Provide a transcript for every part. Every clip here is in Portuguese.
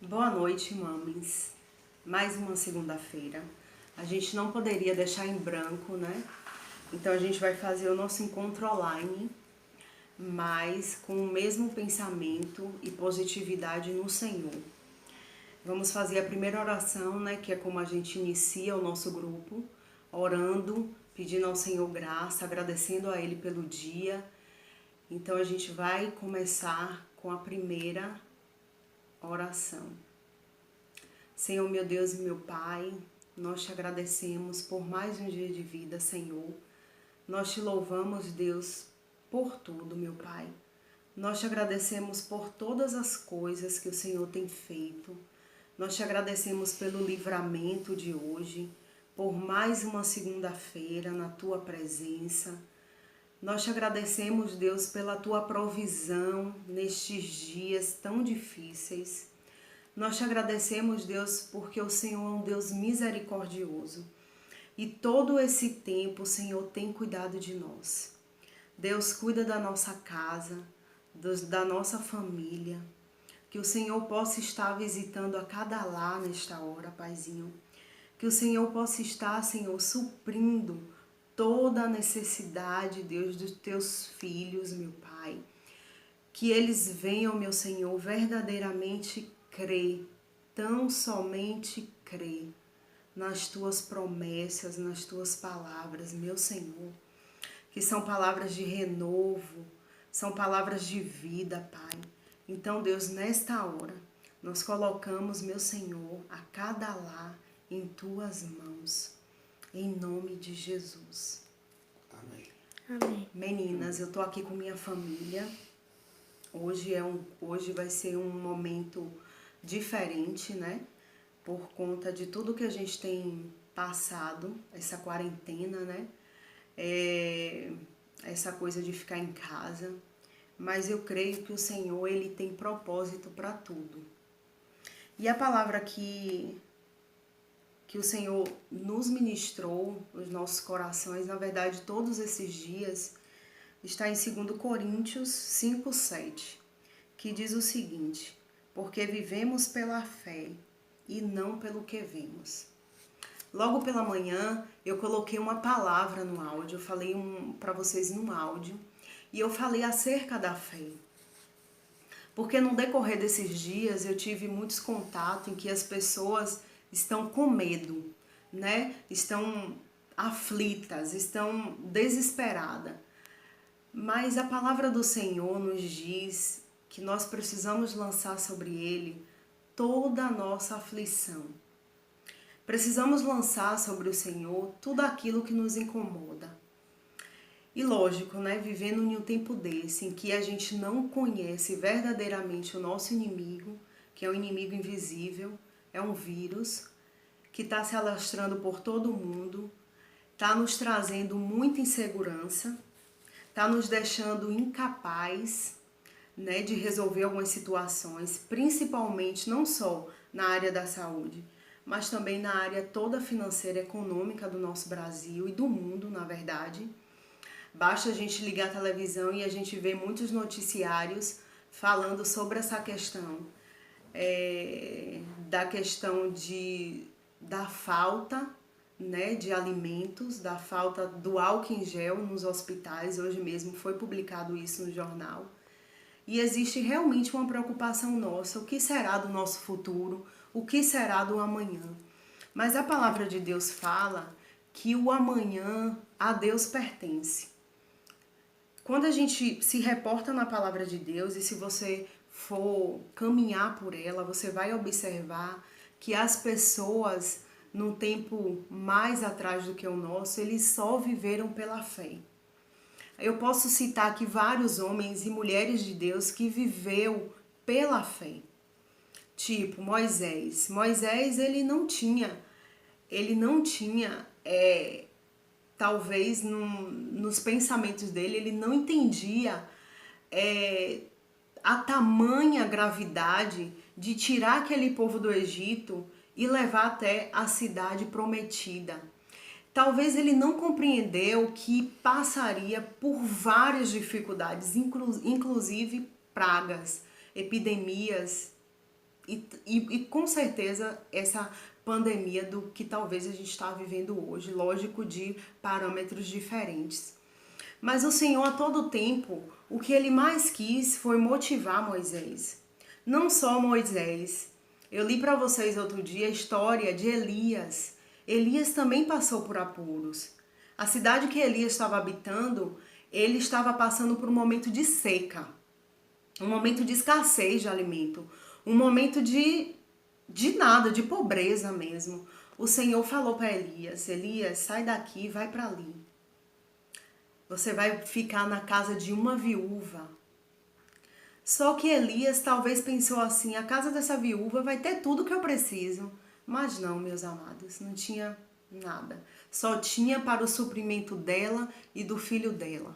Boa noite, mames. Mais uma segunda-feira. A gente não poderia deixar em branco, né? Então a gente vai fazer o nosso encontro online, mas com o mesmo pensamento e positividade no Senhor. Vamos fazer a primeira oração, né? Que é como a gente inicia o nosso grupo, orando, pedindo ao Senhor graça, agradecendo a Ele pelo dia. Então a gente vai começar com a primeira oração. Senhor, meu Deus e meu Pai, nós te agradecemos por mais um dia de vida, Senhor. Nós te louvamos, Deus, por tudo, meu Pai. Nós te agradecemos por todas as coisas que o Senhor tem feito. Nós te agradecemos pelo livramento de hoje, por mais uma segunda-feira na tua presença. Nós te agradecemos, Deus, pela tua provisão nestes dias tão difíceis. Nós te agradecemos, Deus, porque o Senhor é um Deus misericordioso. E todo esse tempo o Senhor tem cuidado de nós. Deus cuida da nossa casa, da nossa família. Que o Senhor possa estar visitando a cada lar nesta hora, Paizinho. Que o Senhor possa estar, Senhor, suprindo toda a necessidade, Deus, dos teus filhos, meu Pai. Que eles venham, meu Senhor, verdadeiramente crer, tão somente crer nas tuas promessas, nas tuas palavras, meu Senhor. Que são palavras de renovo, são palavras de vida, Pai. Então, Deus, nesta hora, nós colocamos, meu Senhor, a cada lar em tuas mãos. Em nome de Jesus. Amém. Amém. Meninas, eu tô aqui com minha família. Hoje vai ser um momento diferente, né? Por conta de tudo que a gente tem passado, essa quarentena, né? Essa coisa de ficar em casa. Mas eu creio que o Senhor, Ele tem propósito para tudo. E a palavra que o Senhor nos ministrou nos nossos corações, na verdade, todos esses dias, está em 2 Coríntios 5:7, que diz o seguinte: porque vivemos pela fé e não pelo que vemos. Logo pela manhã, eu coloquei uma palavra no áudio, eu falei para vocês no áudio, e eu falei acerca da fé. Porque no decorrer desses dias, eu tive muitos contatos em que as pessoas estão com medo, né? Estão aflitas, estão desesperadas. Mas a palavra do Senhor nos diz que nós precisamos lançar sobre Ele toda a nossa aflição. Precisamos lançar sobre o Senhor tudo aquilo que nos incomoda. E lógico, né, vivendo em um tempo desse, em que a gente não conhece verdadeiramente o nosso inimigo, que é um inimigo invisível, é um vírus, que está se alastrando por todo o mundo, está nos trazendo muita insegurança, está nos deixando incapaz, né, de resolver algumas situações, principalmente não só na área da saúde, mas também na área toda financeira e econômica do nosso Brasil e do mundo, na verdade. Basta a gente ligar a televisão e a gente vê muitos noticiários falando sobre essa questão, da questão da falta, né, de alimentos, da falta do álcool em gel nos hospitais. Hoje mesmo foi publicado isso no jornal. E existe realmente uma preocupação nossa, o que será do nosso futuro, o que será do amanhã. Mas a palavra de Deus fala que o amanhã a Deus pertence. Quando a gente se reporta na palavra de Deus, e se você for caminhar por ela, você vai observar que as pessoas, num tempo mais atrás do que o nosso, eles só viveram pela fé. Eu posso citar aqui vários homens e mulheres de Deus que viveu pela fé. Tipo Moisés. Moisés, ele não tinha, talvez nos pensamentos dele, ele não entendia a tamanha gravidade de tirar aquele povo do Egito e levar até a cidade prometida. Talvez ele não compreendeu que passaria por várias dificuldades, inclusive pragas, epidemias, e com certeza essa pandemia do que talvez a gente está vivendo hoje, lógico, de parâmetros diferentes. Mas o Senhor, a todo tempo, o que ele mais quis foi motivar Moisés. Não só Moisés. Eu li para vocês outro dia a história de Elias. Elias também passou por apuros. A cidade que Elias estava habitando, ele estava passando por um momento de seca, um momento de escassez de alimento, um momento de nada, de pobreza mesmo. O Senhor falou para Elias: Elias, sai daqui e vai para ali. Você vai ficar na casa de uma viúva. Só que Elias talvez pensou assim: a casa dessa viúva vai ter tudo que eu preciso. Mas não, meus amados, não tinha nada. Só tinha para o suprimento dela e do filho dela.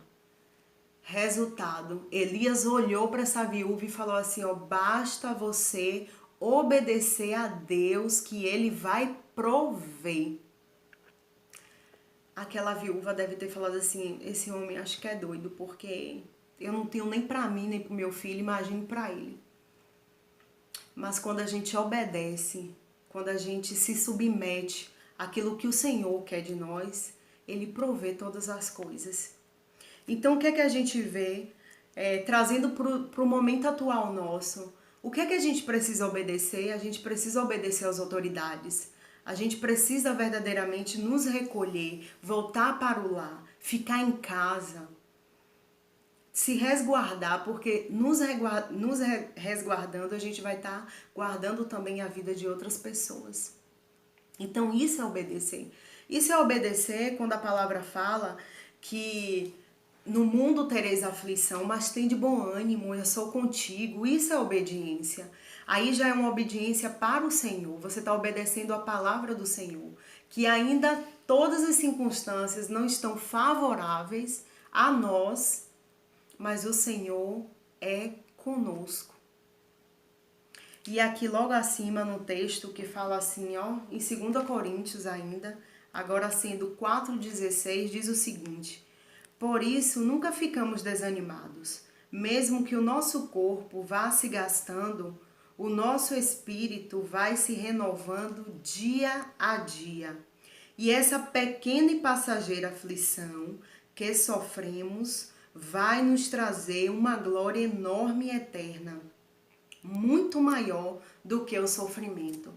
Resultado, Elias olhou para essa viúva e falou assim: ó, basta você obedecer a Deus que ele vai prover. Aquela viúva deve ter falado assim: esse homem acho que é doido, porque eu não tenho nem para mim nem para o meu filho, imagine para ele. Mas quando a gente obedece, quando a gente se submete àquilo que o Senhor quer de nós, ele provê todas as coisas. Então, o que é que a gente vê, trazendo para o momento atual nosso? O que é que a gente precisa obedecer? A gente precisa obedecer às autoridades. A gente precisa verdadeiramente nos recolher, voltar para o lar, ficar em casa, se resguardar, porque nos resguardando a gente vai estar guardando também a vida de outras pessoas. Então, isso é obedecer. Isso é obedecer quando a palavra fala que no mundo tereis aflição, mas tem de bom ânimo, eu sou contigo. Isso é obediência. Aí já é uma obediência para o Senhor. Você está obedecendo a palavra do Senhor. Que ainda todas as circunstâncias não estão favoráveis a nós, mas o Senhor é conosco. E aqui logo acima no texto que fala assim, ó, em 2 Coríntios ainda, agora sendo 4,16, diz o seguinte: por isso, nunca ficamos desanimados. Mesmo que o nosso corpo vá se gastando, o nosso espírito vai se renovando dia a dia. E essa pequena e passageira aflição que sofremos vai nos trazer uma glória enorme e eterna, muito maior do que o sofrimento.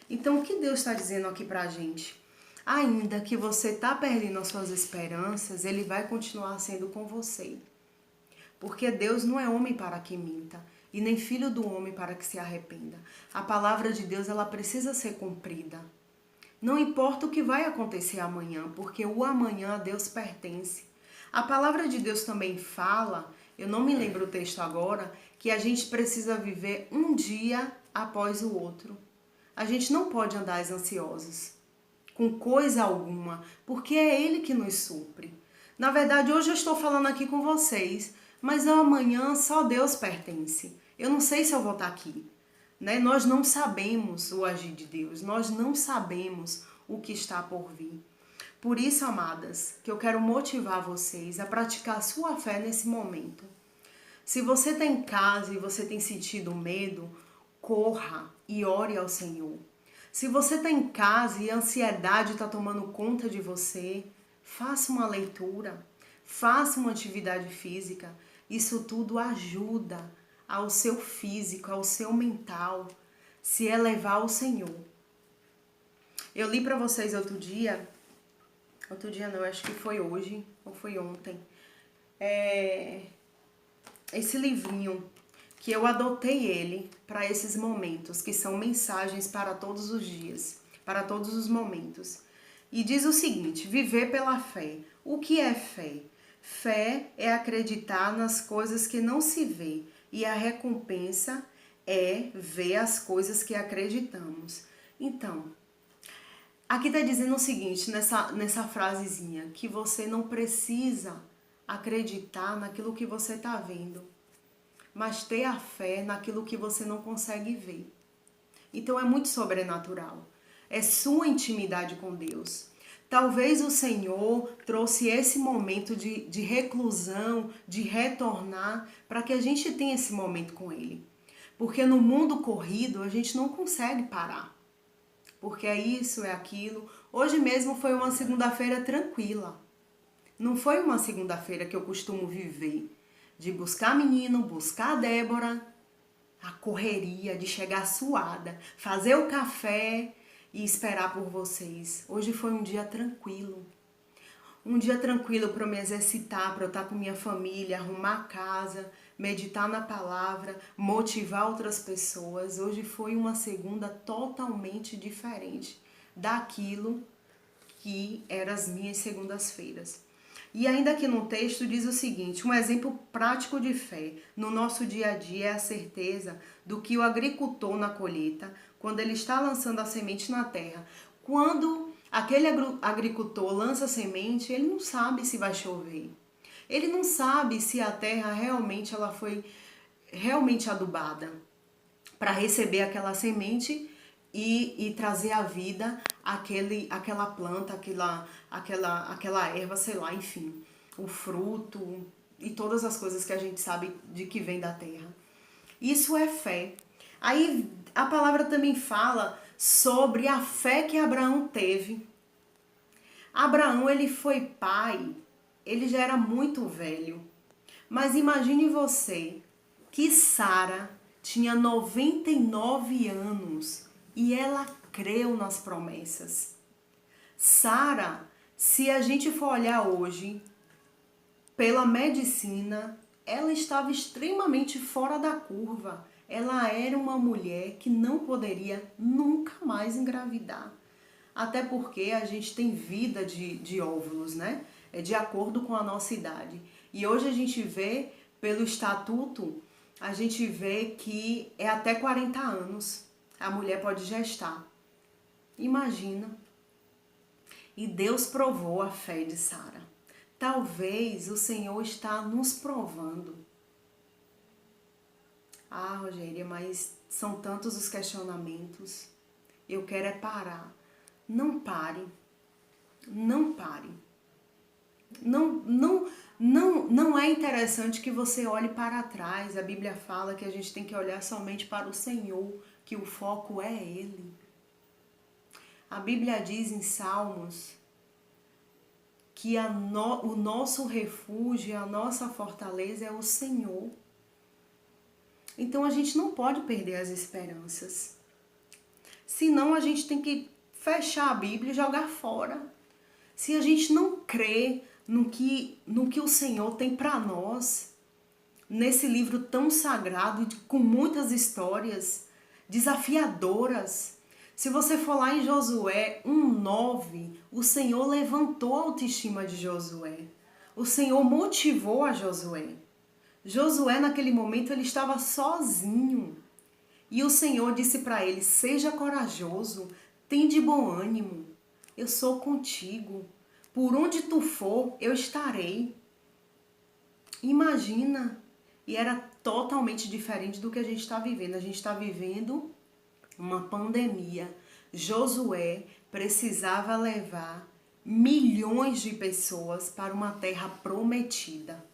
Então, o que Deus está dizendo aqui pra gente? Ainda que você está perdendo as suas esperanças, ele vai continuar sendo com você. Porque Deus não é homem para que minta, e nem filho do homem para que se arrependa. A palavra de Deus, ela precisa ser cumprida. Não importa o que vai acontecer amanhã, porque o amanhã a Deus pertence. A palavra de Deus também fala, eu não me lembro o texto agora, que a gente precisa viver um dia após o outro. A gente não pode andar ansiosos com coisa alguma, porque é Ele que nos supre. Na verdade, hoje eu estou falando aqui com vocês, mas amanhã só Deus pertence. Eu não sei se eu vou estar aqui, né? Nós não sabemos o agir de Deus, nós não sabemos o que está por vir. Por isso, amadas, que eu quero motivar vocês a praticar a sua fé nesse momento. Se você está em casa e você tem sentido medo, corra e ore ao Senhor. Se você está em casa e a ansiedade está tomando conta de você, faça uma leitura, faça uma atividade física. Isso tudo ajuda ao seu físico, ao seu mental, se elevar ao Senhor. Eu li para vocês outro dia não, acho que foi hoje ou foi ontem, esse livrinho, que eu adotei ele para esses momentos, que são mensagens para todos os dias, para todos os momentos. E diz o seguinte: viver pela fé. O que é fé? Fé é acreditar nas coisas que não se vê, e a recompensa é ver as coisas que acreditamos. Então, aqui está dizendo o seguinte, nessa frasezinha, que você não precisa acreditar naquilo que você está vendo, mas ter a fé naquilo que você não consegue ver. Então é muito sobrenatural. É sua intimidade com Deus. Talvez o Senhor trouxe esse momento de reclusão, de retornar, para que a gente tenha esse momento com Ele. Porque no mundo corrido a gente não consegue parar. Porque é isso, é aquilo. Hoje mesmo foi uma segunda-feira tranquila. Não foi uma segunda-feira que eu costumo viver. De buscar menino, buscar a Débora, a correria, de chegar suada, fazer o café e esperar por vocês. Hoje foi um dia tranquilo. Um dia tranquilo para eu me exercitar, para eu estar com minha família, arrumar a casa, meditar na palavra, motivar outras pessoas. Hoje foi uma segunda totalmente diferente daquilo que eram as minhas segundas-feiras. E ainda aqui no texto diz o seguinte, um exemplo prático de fé no nosso dia a dia é a certeza do que o agricultor na colheita, quando ele está lançando a semente na terra, quando aquele agricultor lança a semente, ele não sabe se vai chover. Ele não sabe se a terra realmente ela foi realmente adubada para receber aquela semente e trazer à vida aquela planta, aquela erva, sei lá, enfim, o fruto e todas as coisas que a gente sabe de que vem da terra. Isso é fé. Aí a palavra também fala sobre a fé que Abraão teve. Abraão, ele foi pai, ele já era muito velho. Mas imagine você que Sara tinha 99 anos e ela creu nas promessas. Sara, se a gente for olhar hoje, pela medicina, ela estava extremamente fora da curva. Ela era uma mulher que não poderia nunca mais engravidar. Até porque a gente tem vida de óvulos, né? É de acordo com a nossa idade. E hoje a gente vê, pelo estatuto, a gente vê que é até 40 anos a mulher pode gestar. Imagina. E Deus provou a fé de Sara. Talvez o Senhor está nos provando. Ah, Rogéria, mas são tantos os questionamentos. Eu quero é parar. Não pare. Não pare. Não é interessante que você olhe para trás. A Bíblia fala que a gente tem que olhar somente para o Senhor, que o foco é Ele. A Bíblia diz em Salmos que o nosso refúgio, a nossa fortaleza é o Senhor. Então a gente não pode perder as esperanças. Senão a gente tem que fechar a Bíblia e jogar fora. Se a gente não crê no que o Senhor tem para nós, nesse livro tão sagrado, com muitas histórias desafiadoras. Se você for lá em Josué 1:9, o Senhor levantou a autoestima de Josué. O Senhor motivou a Josué. Josué, naquele momento, ele estava sozinho. E o Senhor disse para ele, seja corajoso, tem de bom ânimo. Eu sou contigo. Por onde tu for, eu estarei. Imagina. E era totalmente diferente do que a gente está vivendo. A gente está vivendo uma pandemia. Josué precisava levar milhões de pessoas para uma terra prometida.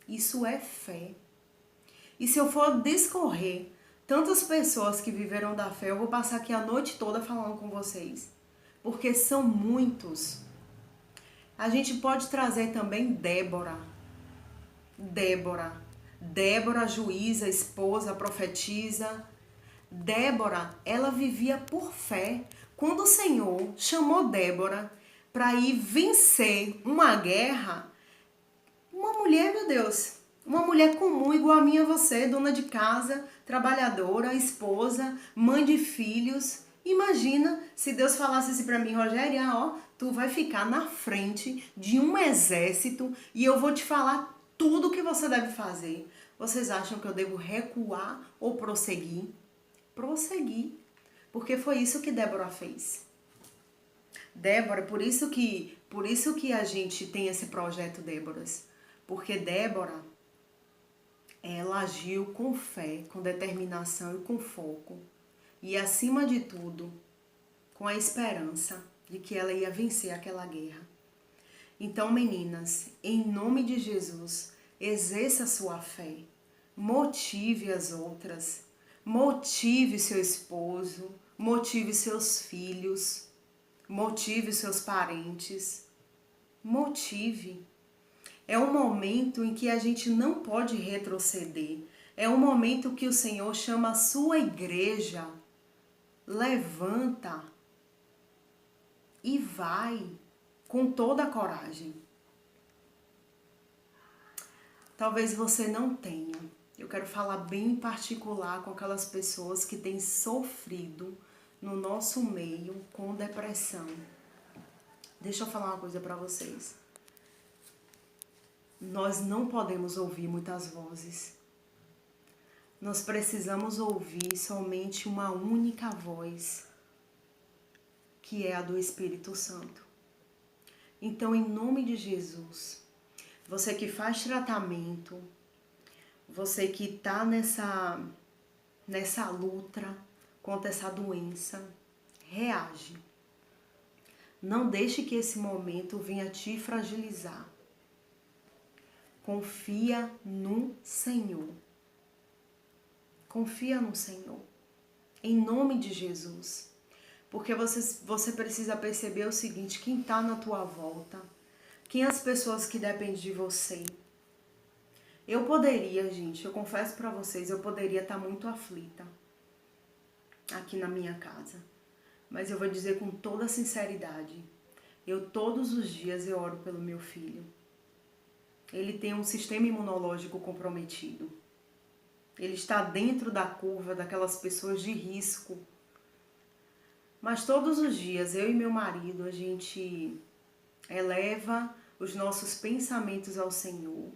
Isso é fé. E se eu for discorrer tantas pessoas que viveram da fé, eu vou passar aqui a noite toda falando com vocês. Porque são muitos. A gente pode trazer também Débora, juíza, esposa, profetisa. Débora, ela vivia por fé. Quando o Senhor chamou Débora para ir vencer uma guerra, uma mulher, meu Deus, uma mulher comum, igual a mim e a você, dona de casa, trabalhadora, esposa, mãe de filhos. Imagina se Deus falasse assim para mim, Rogéria, ó, tu vai ficar na frente de um exército e eu vou te falar tudo o que você deve fazer. Vocês acham que eu devo recuar ou prosseguir? Prosseguir. Porque foi isso que Débora fez. Débora, por isso que a gente tem esse projeto Déboras. Porque Débora, ela agiu com fé, com determinação e com foco. E acima de tudo, com a esperança de que ela ia vencer aquela guerra. Então, meninas, em nome de Jesus, exerça a sua fé. Motive as outras. Motive seu esposo, motive seus filhos, motive seus parentes. Motive. É um momento em que a gente não pode retroceder. É um momento que o Senhor chama a sua igreja. Levanta e vai com toda a coragem. Talvez você não tenha. Eu quero falar bem em particular com aquelas pessoas que têm sofrido no nosso meio com depressão. Deixa eu falar uma coisa para vocês. Nós não podemos ouvir muitas vozes. Nós precisamos ouvir somente uma única voz, que é a do Espírito Santo. Então, em nome de Jesus, você que faz tratamento, você que está nessa luta contra essa doença, reage. Não deixe que esse momento venha te fragilizar. Confia no Senhor. Confia no Senhor. Em nome de Jesus. Porque você precisa perceber o seguinte, quem está na tua volta, quem as pessoas que dependem de você. Eu poderia, gente, eu confesso para vocês, eu poderia estar muito aflita aqui na minha casa. Mas eu vou dizer com toda sinceridade, todos os dias eu oro pelo meu filho. Ele tem um sistema imunológico comprometido. Ele está dentro da curva daquelas pessoas de risco. Mas todos os dias, eu e meu marido, a gente eleva os nossos pensamentos ao Senhor.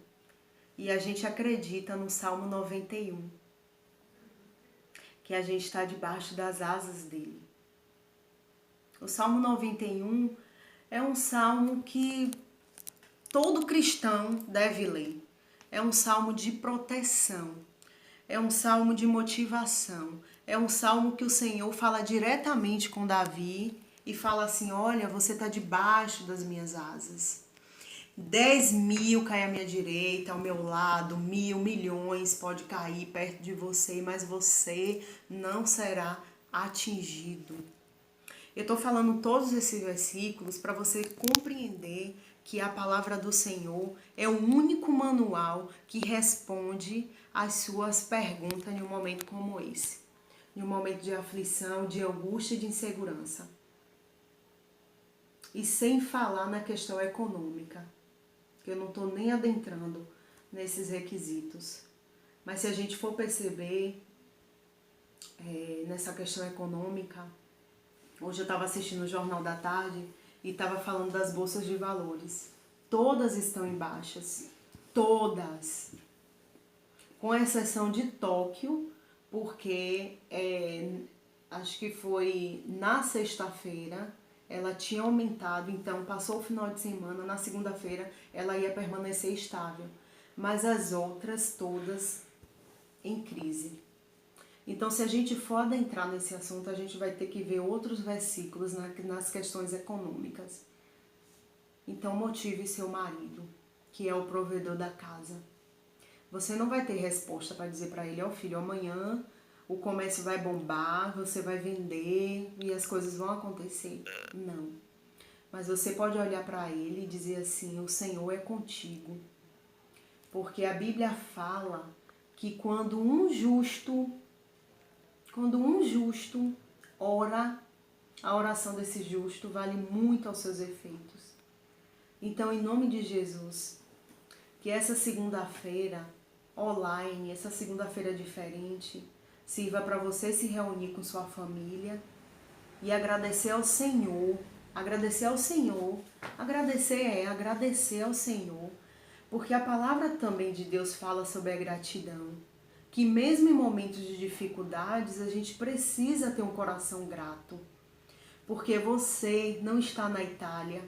E a gente acredita no Salmo 91. Que a gente está debaixo das asas dele. O Salmo 91 é um salmo que todo cristão deve ler. É um salmo de proteção. É um salmo de motivação. É um salmo que o Senhor fala diretamente com Davi e fala assim, olha, você está debaixo das minhas asas. 10.000 cai à minha direita, ao meu lado, 1.000, milhões pode cair perto de você, mas você não será atingido. Eu estou falando todos esses versículos para você compreender que a palavra do Senhor é o único manual que responde às suas perguntas em um momento como esse. Em um momento de aflição, de angústia e de insegurança. E sem falar na questão econômica, que eu não estou nem adentrando nesses requisitos. Mas se a gente for perceber nessa questão econômica, hoje eu estava assistindo o Jornal da Tarde e estava falando das bolsas de valores. Todas estão em baixas. Todas. Com exceção de Tóquio, porque acho que foi na sexta-feira, ela tinha aumentado, então passou o final de semana, na segunda-feira ela ia permanecer estável. Mas as outras todas em crise. Então, se a gente for adentrar nesse assunto, a gente vai ter que ver outros versículos nas questões econômicas. Então, motive seu marido, que é o provedor da casa. Você não vai ter resposta para dizer para ele, ó filho, amanhã o comércio vai bombar, você vai vender e as coisas vão acontecer. Não. Mas você pode olhar para ele e dizer assim, o Senhor é contigo. Porque a Bíblia fala que quando um justo ora, a oração desse justo vale muito aos seus efeitos. Então, em nome de Jesus, que essa segunda-feira online, essa segunda-feira diferente, sirva para você se reunir com sua família e agradecer ao Senhor. Agradecer ao Senhor. Agradecer ao Senhor. Porque a palavra também de Deus fala sobre a gratidão. Que mesmo em momentos de dificuldades, a gente precisa ter um coração grato. Porque você não está na Itália.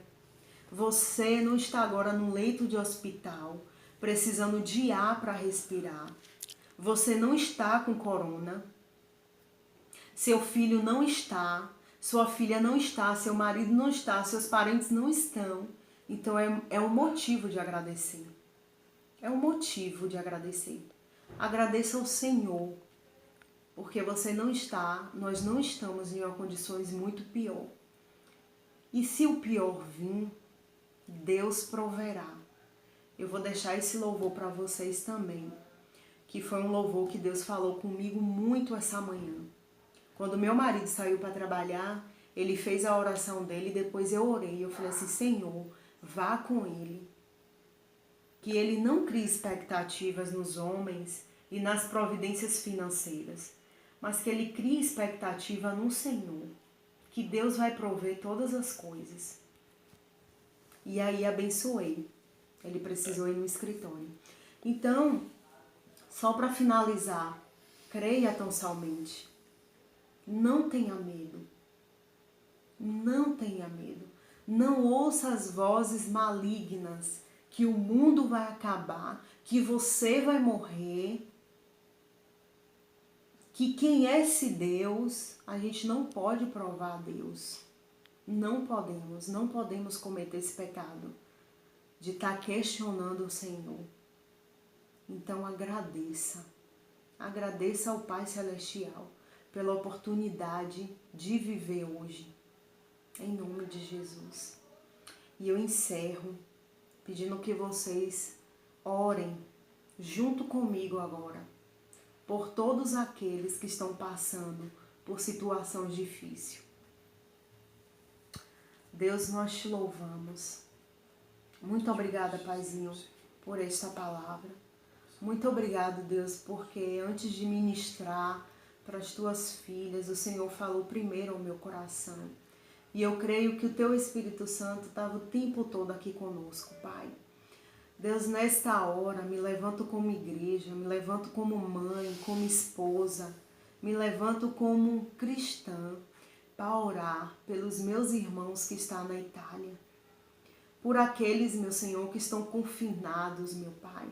Você não está agora num leito de hospital, precisando de ar para respirar. Você não está com corona. Seu filho não está. Sua filha não está. Seu marido não está. Seus parentes não estão. Então é um motivo de agradecer. É um motivo de agradecer. Agradeça ao Senhor. porque nós não estamos em uma condições muito pior. E se o pior vir, Deus proverá. Eu vou deixar esse louvor para vocês também, que foi um louvor que Deus falou comigo muito essa manhã. Quando meu marido saiu para trabalhar, ele fez a oração dele e depois eu orei. Eu falei assim, Senhor, vá com ele. Que ele não crie expectativas nos homens e nas providências financeiras, mas que ele crie expectativa no Senhor, que Deus vai prover todas as coisas. E aí abençoei. Ele precisou ir no escritório. Então, só para finalizar, creia tão somente. Não tenha medo. Não tenha medo. Não ouça as vozes malignas que o mundo vai acabar, que você vai morrer, que quem é esse Deus, a gente não pode provar a Deus. Não podemos cometer esse pecado de estar questionando o Senhor. Então agradeça ao Pai Celestial pela oportunidade de viver hoje, em nome de Jesus. E eu encerro pedindo que vocês orem junto comigo agora por todos aqueles que estão passando por situações difíceis. Deus, nós te louvamos. Muito obrigada, Paizinho, por esta palavra. Muito obrigado, Deus, porque antes de ministrar para as tuas filhas, o Senhor falou primeiro ao meu coração. E eu creio que o teu Espírito Santo estava o tempo todo aqui conosco, Pai. Deus, nesta hora, me levanto como igreja, me levanto como mãe, como esposa, me levanto como cristã para orar pelos meus irmãos que estão na Itália. Por aqueles, meu Senhor, que estão confinados, meu Pai.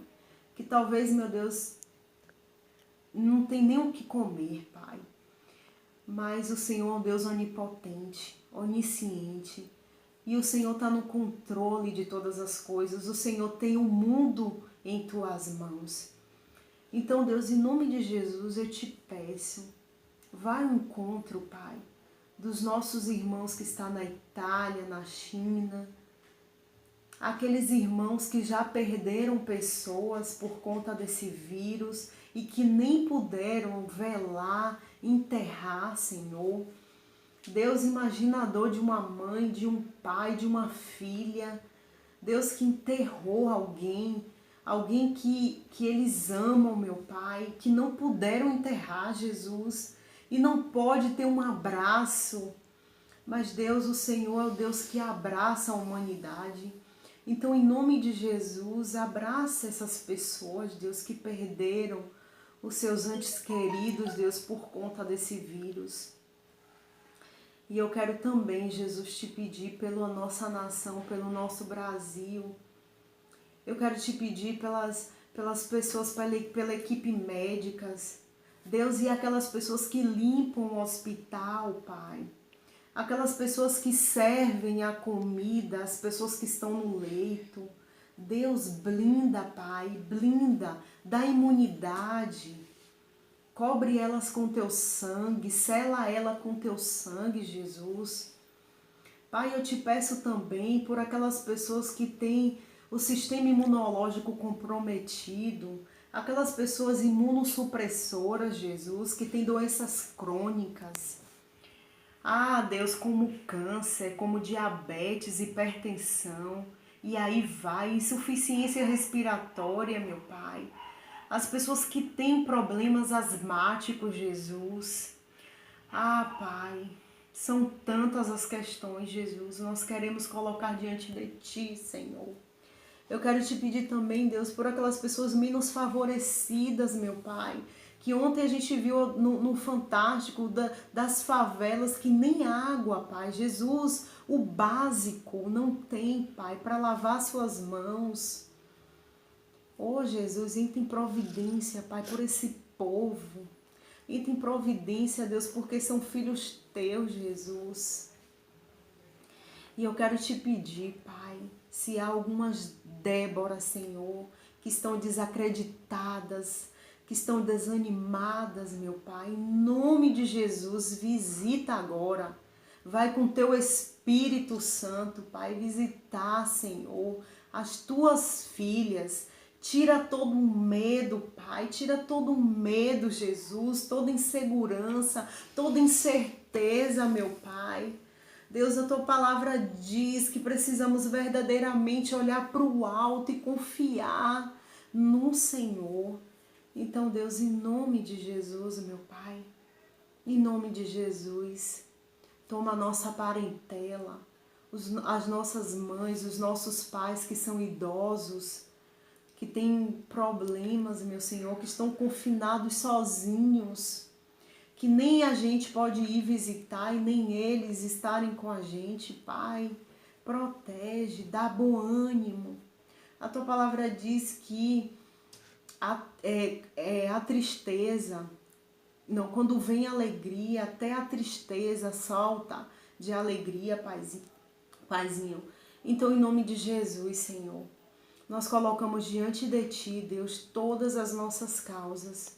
Que talvez, meu Deus, não tem nem o que comer, Pai. Mas o Senhor é um Deus onipotente, onisciente. E o Senhor está no controle de todas as coisas. O Senhor tem o mundo em tuas mãos. Então, Deus, em nome de Jesus, eu te peço, vai ao encontro, Pai, dos nossos irmãos que estão na Itália, na China, aqueles irmãos que já perderam pessoas por conta desse vírus e que nem puderam velar, enterrar, Senhor. Deus, imagina a dor de uma mãe, de um pai, de uma filha. Deus, que enterrou alguém que eles amam, meu Pai, que não puderam enterrar, Jesus, e não pode ter um abraço. Mas Deus, o Senhor é o Deus que abraça a humanidade. Então, em nome de Jesus, abraça essas pessoas, Deus, que perderam os seus entes queridos, Deus, por conta desse vírus. E eu quero também, Jesus, te pedir pela nossa nação, pelo nosso Brasil. Eu quero te pedir pelas pessoas, pela equipe médicas. Deus, e aquelas pessoas que limpam o hospital, Pai. Aquelas pessoas que servem a comida, as pessoas que estão no leito. Deus, blinda, Pai, blinda, dá imunidade. Cobre elas com teu sangue, sela ela com teu sangue, Jesus. Pai, eu te peço também por aquelas pessoas que têm o sistema imunológico comprometido, aquelas pessoas imunossupressoras, Jesus, que têm doenças crônicas. Ah, Deus, como câncer, como diabetes, hipertensão, e aí vai, insuficiência respiratória, meu Pai. As pessoas que têm problemas asmáticos, Jesus. Ah, Pai, são tantas as questões, Jesus, nós queremos colocar diante de Ti, Senhor. Eu quero te pedir também, Deus, por aquelas pessoas menos favorecidas, meu Pai, que ontem a gente viu no Fantástico das favelas que nem água, Pai. Jesus, o básico não tem, Pai, para lavar suas mãos. Oh, Jesus, entra em providência, Pai, por esse povo. Entra em providência, Deus, porque são filhos teus, Jesus. E eu quero te pedir, Pai, se há algumas Débora, Senhor, que estão desacreditadas, que estão desanimadas, meu Pai. Em nome de Jesus, visita agora. Vai com teu Espírito Santo, Pai, visitar, Senhor, as tuas filhas. Tira todo o medo, Pai. Tira todo o medo, Jesus. Toda insegurança, toda incerteza, meu Pai. Deus, a tua palavra diz que precisamos verdadeiramente olhar para o alto e confiar no Senhor. Então, Deus, em nome de Jesus, meu Pai, em nome de Jesus, toma a nossa parentela, as nossas mães, os nossos pais que são idosos, que têm problemas, meu Senhor, que estão confinados sozinhos, que nem a gente pode ir visitar e nem eles estarem com a gente. Pai, protege, dá bom ânimo. A tua palavra diz que a tristeza, não, quando vem alegria, até a tristeza salta de alegria, Paizinho. Então, em nome de Jesus, Senhor, nós colocamos diante de Ti, Deus, todas as nossas causas,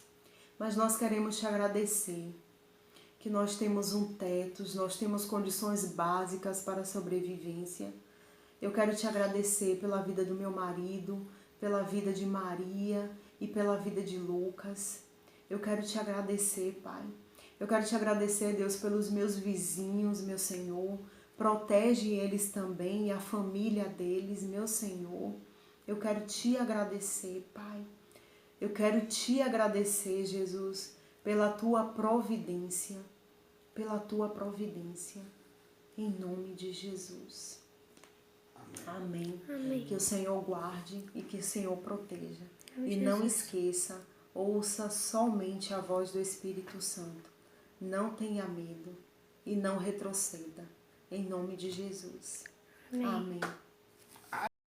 mas nós queremos Te agradecer, que nós temos um teto, nós temos condições básicas para a sobrevivência. Eu quero Te agradecer pela vida do meu marido, pela vida de Maria e pela vida de Lucas. Eu quero Te agradecer, Pai. Eu quero Te agradecer, Deus, pelos meus vizinhos, meu Senhor. Protege eles também e a família deles, meu Senhor. Eu quero Te agradecer, Pai. Eu quero Te agradecer, Jesus, pela Tua providência. Pela Tua providência. Em nome de Jesus. Amém. Amém. Que o Senhor guarde e que o Senhor proteja. E não esqueça, ouça somente a voz do Espírito Santo. Não tenha medo e não retroceda. Em nome de Jesus. Amém. Amém.